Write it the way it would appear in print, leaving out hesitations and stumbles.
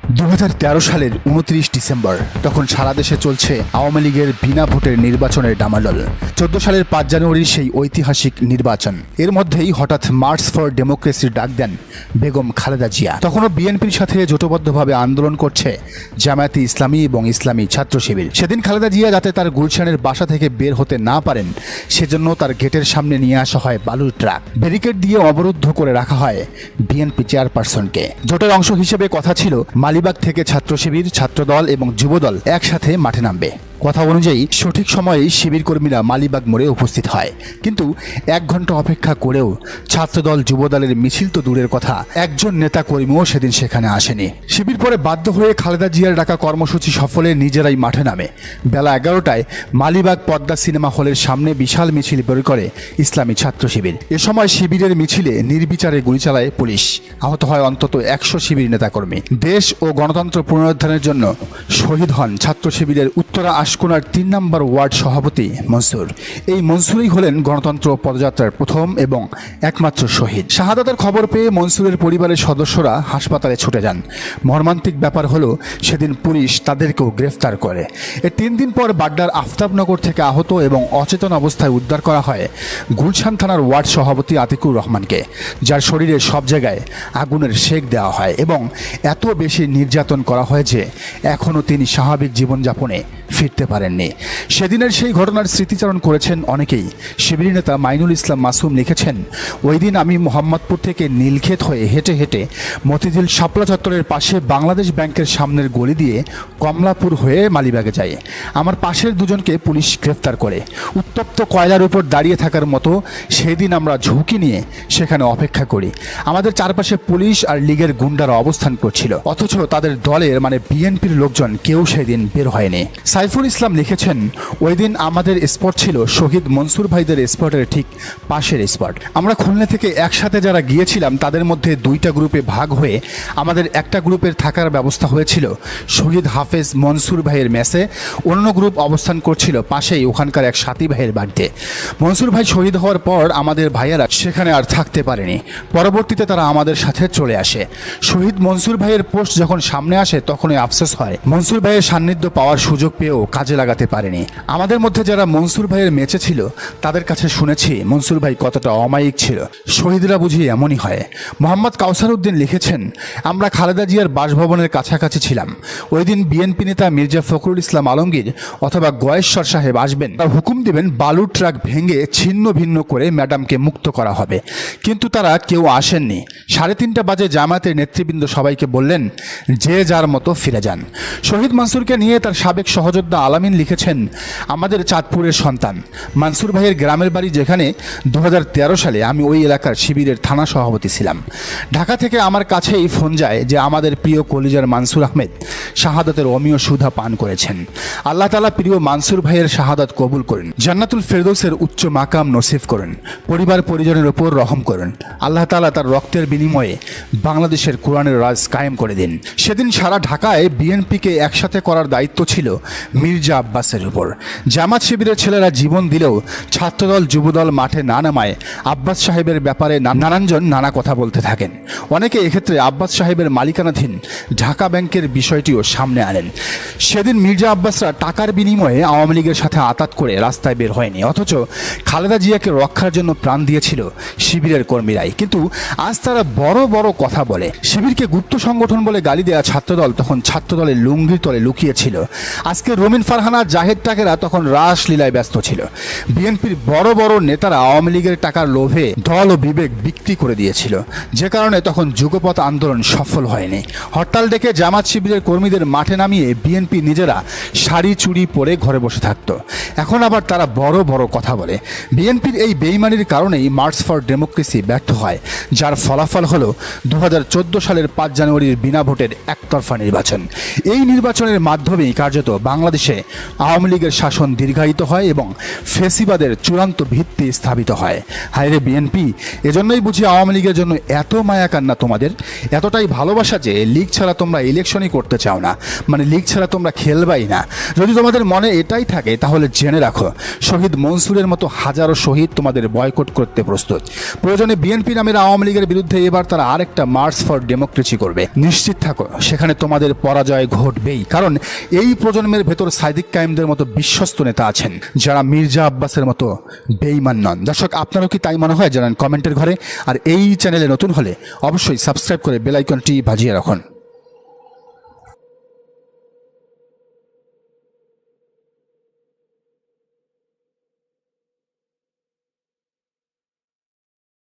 2013 সালের 29 ডিসেম্বর তখন সারা দেশে চলছে আওয়ামী লীগের বিনা ভোটের নির্বাচনের ডামাডোল। 14 সালের 5 জানুয়ারির সেই ঐতিহাসিক নির্বাচন, এর মধ্যেই হঠাৎ মার্চ ফর ডেমোক্রেসির ডাক দেন বেগম খালেদা জিয়া। তখনও বিএনপির সাথে জোটবদ্ধভাবে আন্দোলন করছে জামায়াতে ইসলামী এবং ইসলামী ছাত্র শিবির। সেদিন খালেদা জিয়া যাতে তার গুলশানের বাসা থেকে বের হতে না পারেন, সেজন্য তার গেটের সামনে নিয়ে আসা হয় বালুর ট্রাক। ব্যারিকেড দিয়ে অবরুদ্ধ করে রাখা হয় বিএনপি চেয়ারপারসনকে। জোটের অংশ হিসেবে কথা ছিল মালিবাগ থেকে ছাত্র শিবির, ছাত্রদল এবং যুবদল একসাথে মাঠে নামবে। কথা অনুযায়ী সঠিক সময়ে শিবির কর্মীরা মালিবাগ মোড়ে উপস্থিত হয়, কিন্তু 1 ঘন্টা অপেক্ষা করেও ছাত্রদল যুবদলের মিছিল তো দূরের কথা, একজন নেতা কর্মীও সেদিন সেখানে আসেনি। শিবির পরে বাধ্য হয়ে খালেদা জিয়ার ডাকা কর্মসূচি সফলে নিজেরাই মাঠে নামে। বেলা 11টায় মালিবাগ পদ্মা সিনেমা হলের সামনে বিশাল মিছিল বের করে ইসলামী ছাত্র শিবির। এ সময় শিবিরের মিছিলে নির্বিচারে গুলি চালায় পুলিশ। আহত হয় অন্তত 100 শিবির নেতাকর্মী। দেশ ও গণতন্ত্র পুনরুদ্ধারের জন্য শহীদ হন ছাত্র শিবিরের উত্তরা আশকোনার 3 নম্বর ওয়ার্ড সভাপতি মনসুর। এই মনসুরই হলেন গণতন্ত্র পদযাত্রার প্রথম এবং একমাত্র শহীদ। শাহাদাতের খবর পেয়ে মনসুরের পরিবারের সদস্যরা হাসপাতালে ছুটে যান। মর্মান্তিক ব্যাপার হলো, সেদিন পুলিশ তাদেরকেও গ্রেফতার করে। এর 3 দিন পর বাড্ডার আফতাবনগর থেকে আহত এবং অচেতন অবস্থায় উদ্ধার করা হয় গুলশান থানার ওয়ার্ড সভাপতি আতিকুর রহমানকে, যার শরীরে সব জায়গায় আগুনের সেক দেওয়া হয় এবং এত বেশি নির্যাতন করা হয় যে এখনও তিনি স্বাভাবিক জীবনযাপনে ফিরতে পারেননি। সেদিনের সেই ঘটনার স্মৃতিচারণ করেছেন অনেকেই। শিবির নেতা মাইনুল ইসলাম মাসুম লিখেছেন, ওই দিন আমি মোহাম্মদপুর থেকে নীলক্ষেত হয়ে হেঁটে হেঁটে মতিঝিল শাপলা চত্বরের পাশে বাংলাদেশ ব্যাংকের সামনের গলি দিয়ে কমলাপুর হয়ে মালিবাগে যাই। আমার পাশের দুজনকে পুলিশ গ্রেফতার করে। উত্তপ্ত কয়লার উপর দাঁড়িয়ে থাকার মতো সেদিন আমরা ঝুঁকি নিয়ে সেখানে অপেক্ষা করি। আমাদের চারপাশে পুলিশ আর লীগের গুন্ডারা অবস্থান করছিল, অথচ তাদের দলের মানে বিএনপির লোকজন কেউ সেদিন বের হয়নি। সাইফুল ইসলাম লিখেছেন, ওই দিন আমাদের স্পট ছিল শহীদ মনসুর ভাইদের স্পটের ঠিক পাশের স্পট। আমরা খুলনা থেকে একসাথে যারা গিয়েছিলাম তাদের মধ্যে 2টা গ্রুপে ভাগ হয়ে আমাদের একটা গ্রুপের থাকার ব্যবস্থা হয়েছিল শহীদ হাফেজ মনসুর ভাইয়ের মেসে। অন্য গ্রুপ অবস্থান করছিল পাশেই ওখানকার এক সাথী ভাইয়ের বাড়িতে। মনসুর ভাই শহীদ হওয়ার পর আমাদের ভাইয়েরা সেখানে আর থাকতে পারেনি। পরবর্তীতে তারা আমাদের সাথে চলে আসে। শহীদ মনসুর ভাইয়ের পোস্ট যখন সামনে আসে তখনই আফসোস হয়, মনসুর ভাইয়ের সান্নিধ্য পাওয়ার সুযোগ পেয়েও কাজে লাগাতে পারেনি। আমাদের মধ্যে যারা মনসুর ভাইয়ের মেচে ছিল তাদের কাছে শুনেছি মনসুর ভাই কতটা অমায়িক ছিল। শহীদরা বুঝি এমনই হয়। মোহাম্মদ কাউসার উদ্দিন লিখেছেন, আমরা খালেদা জিয়ার বাসভবনের কাছাকাছি ছিলাম। ওই দিন বিএনপি নেতা মির্জা ফখরুল ইসলাম আলমগীর অথবা গয়েশ্বর সাহেব আসবেন, তারা হুকুম দিবেন বালুর ট্রাক ভেঙে ছিন্ন ভিন্ন করে ম্যাডামকে মুক্ত করা হবে, কিন্তু তারা কেউ আসেননি। 3:30 বাজে জামায়াতের নেতৃবৃন্দ সবাইকে বললেন যে যার মতো ফিরে যান। শহীদ মনসুরকে নিয়ে তার সাবেক সহযোদ্ধা আলামিন লিখেছেন, আমাদের চাঁদপুরের সন্তান মনসুর ভাইয়ের গ্রামের বাড়ি, যেখানে 2013 সালে আমি ওই এলাকার শিবিরের থানা সভাপতি ছিলাম। ঢাকা থেকে আমার কাছেই ফোন যায় যে আমাদের প্রিয় কলিজার মনসুর আহমেদ শাহাদাতের অমীয় সুধা পান করেছেন। আল্লাহ তাআলা প্রিয় মনসুর ভাইয়ের শাহাদাত কবুল করেন, জান্নাতুল ফেরদৌসের উচ্চ মাকাম নসিব করেন, পরিবার পরিজনের উপর রহম করেন। আল্লাহ তাআলা তার রক্তের বিনিময়ে বাংলাদেশের কোরআনের রাজ কায়েম করে দিন। সেদিন সারা ঢাকায় বিএনপিকে একসাথে করার দায়িত্ব ছিল মির্জা আব্বাসের উপর। জামাত শিবিরের ছেলেরা জীবন দিলেও ছাত্রদল যুবদল মাঠে না নামায় আব্বাস সাহেবের ব্যাপারে নানানজন নানা কথা বলতে থাকেন। অনেকে এক্ষেত্রে আব্বাস সাহেবের মালিকানাধীন ঢাকা ব্যাংকের বিষয়টিও সামনে আনেন। সেদিন মির্জা আব্বাসরা টাকার বিনিময়ে আওয়ামী লীগের সাথে আতাত করে রাস্তায় বের হয়নি, অথচ খালেদা জিয়াকে রক্ষার জন্য প্রাণ দিয়েছিল শিবিরের কর্মীরাই। কিন্তু আজ তারা বড় বড় কথা বলে। শিবিরকে গুপ্ত সংগঠন বলে গালি দেয়া ছাত্রদল তখন ছাত্রদলের লুঙ্গির তলে লুকিয়েছিল। আজকে রমিন ফারহানা, জাহেদ টাকেরা তখন রাসলীলায় ব্যস্ত ছিল। বিএনপির বড় বড় নেতারা আওয়ামী লীগের টাকার লোভে দল ও বিবেক বিক্রি করে দিয়েছিল, যে কারণে তখন যুগপৎ আন্দোলন সফল হয়নি। হরতাল ডেকে জামাত শিবিরের কর্মীদের মাঠে নামিয়ে বিএনপি নিজেরা শাড়ি চুড়ি পরে ঘরে বসে থাকতো। এখন আবার তারা বড় বড় কথা বলে। বিএনপির এই বেইমানির কারণেই মার্চ ফর ডেমোক্রেসি ব্যর্থ হয়, যার ফলাফল হলো 2014 সালের 5 জানুয়ারির বিনা ভোটের একতরফা নির্বাচন। এই নির্বাচনের মাধ্যমেই কার্যত বাংলাদেশের বাংলাদেশে আওয়ামী লীগের শাসন দীর্ঘায়িত হয় এবং ফেসিবাদের চূড়ান্ত ভিত্তি স্থাপিত হয়। হায়রে বিএনপি, এজন্যই বুঝি আওয়ামী লীগের জন্য এত মায়া কান্না তোমাদের, এতটাই ভালোবাসা যে লীগ ছাড়া তোমরা ইলেকশনই করতে চাও না, মানে লীগ ছাড়া তোমরা খেলবাই না। যদি তোমাদের মনে এটাই থাকে তাহলে জেনে রাখো, শহীদ মনসুরের মতো হাজারো শহীদ তোমাদের বয়কট করতে প্রস্তুত। প্রয়োজনে বিএনপি নামের আওয়ামী লীগের বিরুদ্ধে এবার তারা আরেকটা মার্চ ফর ডেমোক্রেসি করবে। নিশ্চিত থাকো সেখানে তোমাদের পরাজয় ঘটবেই, কারণ এই প্রজন্মের ভেতর সাদিক কায়েমদের মতো বিশ্বস্ত নেতা আছেন যারা মির্জা আব্বাসের মতো বেঈমান নন। দর্শক, আপনারও কি তাই মনে হয়? জানান কমেন্টের ঘরে। আর এই চ্যানেলে নতুন হলে অবশ্যই সাবস্ক্রাইব করে বেল আইকনটি বাজিয়ে রাখুন।